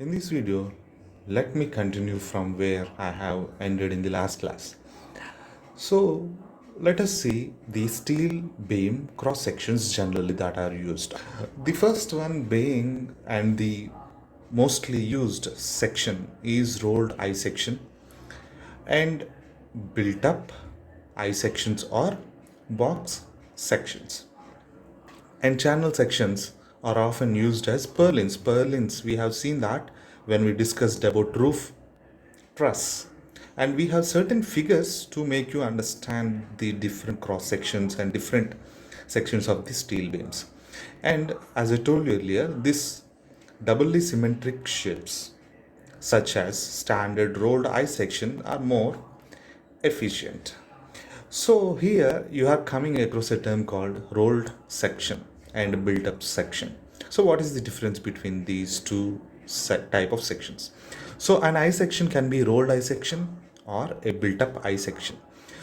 In this video, let me continue from where I have ended in the last class. So, let us see the steel beam cross sections generally that are used. The first one being and the mostly used section is rolled I section and built up I sections or box sections. And channel sections are often used as purlins. Purlins, we have seen that when we discussed about roof truss. And we have certain figures to make you understand the different cross sections and different sections of the steel beams. And as I told you earlier, this doubly symmetric shapes, such as standard rolled I section, are more efficient. So here you are coming across a term called rolled section and built up section. So what is the difference between these two type of sections? So an I section can be rolled I section or a built up I section.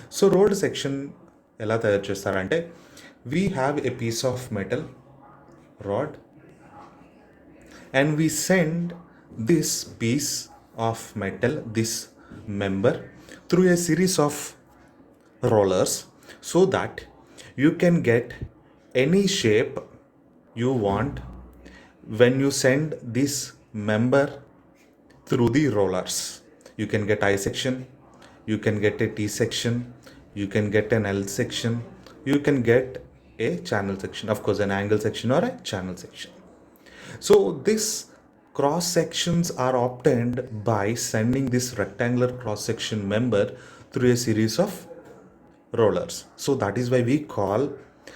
So rolled section ఎలా తయారు చేస్తారంటే we have a piece of metal rod and we send this piece of metal, this member, through a series of rollers so that you can get any shape you want when you send this member through the rollers. You can get I section, you can get a T section, you can get an L section, you can get a channel section, of course an angle section or a channel section. So this cross sections are obtained by sending this rectangular cross section member through a series of rollers. So that is why we call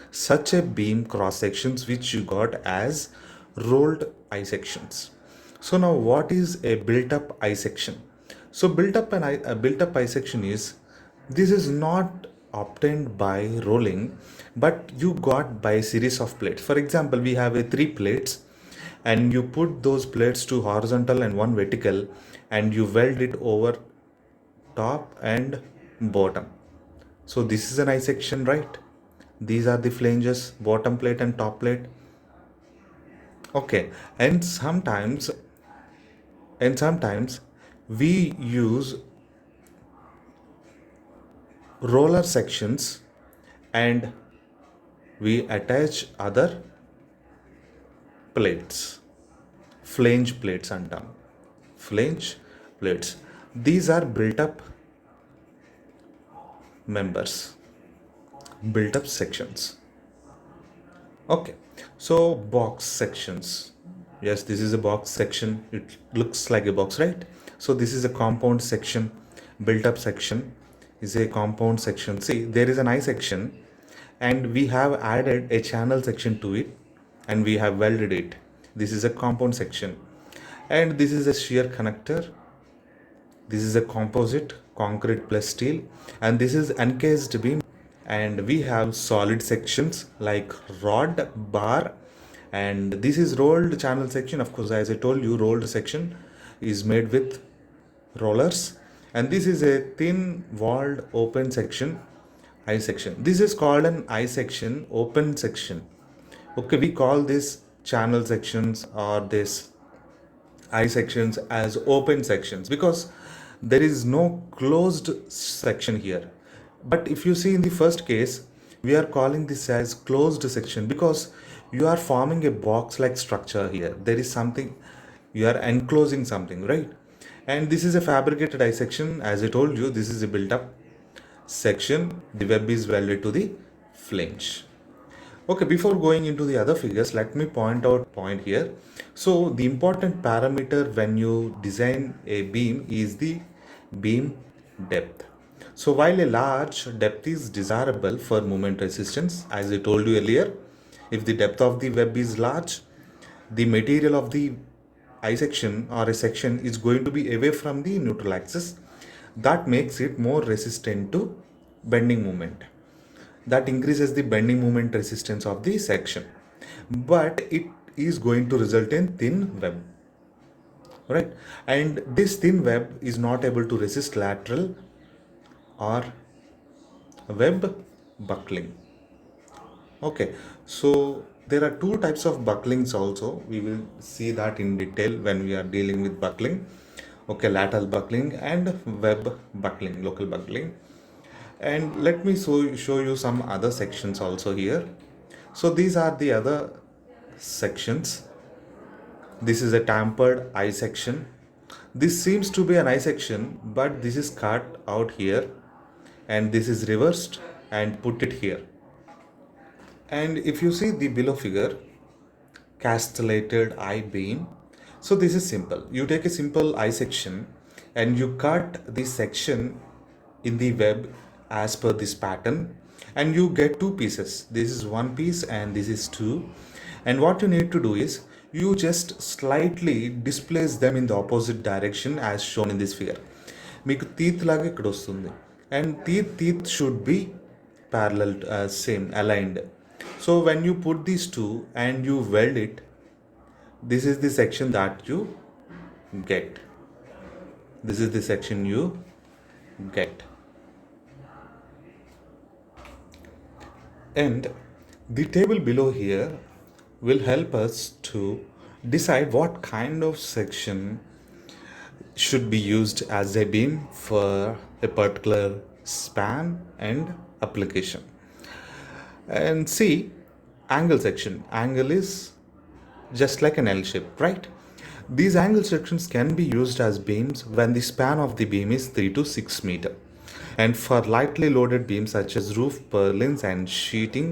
such a beam cross sections which you got as rolled I sections. So now what is a built up I section? So a built up I section is, this is not obtained by rolling, but you got by a series of plates. For example, we have a 3 plates and you put those plates to horizontal and one vertical and you weld it over top and bottom. So this is an I section, right? These are the flanges, bottom plate and top plate. Okay, and sometimes we use roller sections and we attach other plates, flange plates antam. Flange plates. These are built up members, built up sections. Okay, so box sections. Yes, this is a box section. It looks like a box, right? So this is a compound section. Built up section is a compound section. See, there is an I section and we have added a channel section to it and we have welded it. This is a compound section. And this is a shear connector. This is a composite, concrete plus steel, and this is encased beam. And we have solid sections like rod, bar, and this is rolled channel section. Of course, as I told you, rolled section is made with rollers, and this is a thin walled open section, I section. This is called an I section, open section. Okay, we call this channel sections or this I sections as open sections because there is no closed section here. But if you see in the first case, we are calling this as closed section because you are forming a box like structure here. There is something, you are enclosing something, right? And this is a fabricated I section. As I told you, this is a built up section. The web is welded to the flange. Okay, before going into the other figures, let me point out point here. So the important parameter when you design a beam is the beam depth. So while a large depth is desirable for moment resistance, as I told you earlier, if the depth of the web is large, the material of the I section or a section is going to be away from the neutral axis. That makes it more resistant to bending moment. That increases the bending moment resistance of the section, but it is going to result in thin web, right? And this thin web is not able to resist lateral or web buckling. Okay, so There are two types of bucklings also. We will see that in detail when we are dealing with buckling. Okay, lateral buckling and web buckling, local buckling. And let me show you some other sections also here. So these are the other sections. This is a tampered I section. This seems to be an I section, but this is cut out here and this is reversed and put it here. And if you see the below figure, castellated I beam. So this is simple. You take a simple I section and you cut this section in the web as per this pattern, and you get two pieces. This is one piece and this is two. And what you need to do is you just slightly displace them in the opposite direction as shown in this figure. మీకు teeth లాగా ఇక్కడ వస్తుంది, and teeth should be parallel, same aligned. So when you put these two and you weld it, this is the section that you get. This is the section you get. And the table below here will help us to decide what kind of section should be used as a beam for a particular span and application. And see, angle section. Angle is just like an L shape, right? These angle sections can be used as beams when the span of the beam is 3 to 6 meter. And for lightly loaded beams such as roof purlins and sheeting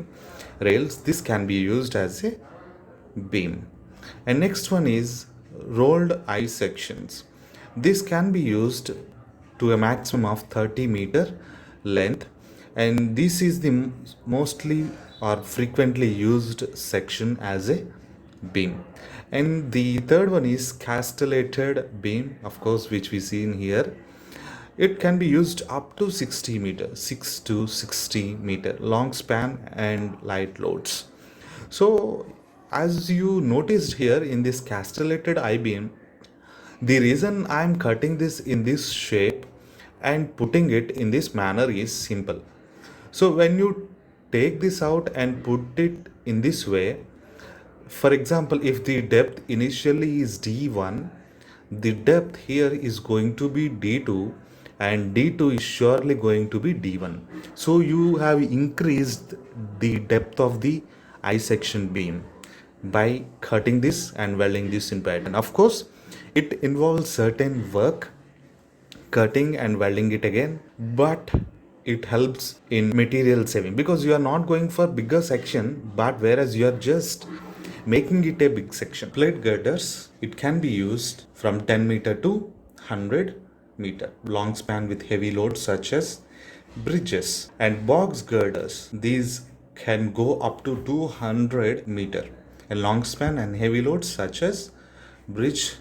rails, this can be used as a beam. And next one is rolled I sections. This can be used to a maximum of 30 meter length, and this is the mostly or frequently used section as a beam. And the third one is castellated beam, of course, which we see in here. It can be used up to 60 meter, 6 to 60 meter long span and light loads. So as you noticed here in this castellated I-beam, the reason I am cutting this in this shape and putting it in this manner is simple. So when you take this out and put it in this way, for example, if the depth initially is D1, the depth here is going to be D2 and D2 is surely going to be D1. So you have increased the depth of the I section beam by cutting this and welding this in pattern. Of course, it involves certain work, cutting and welding it again, but it helps in material saving because you are not going for bigger section, but whereas you are just making it a big section. Plate girders, it can be used from 10 meter to 100 meter long span with heavy loads such as bridges. And box girders, these can go up to 200 meter a long span and heavy loads such as bridge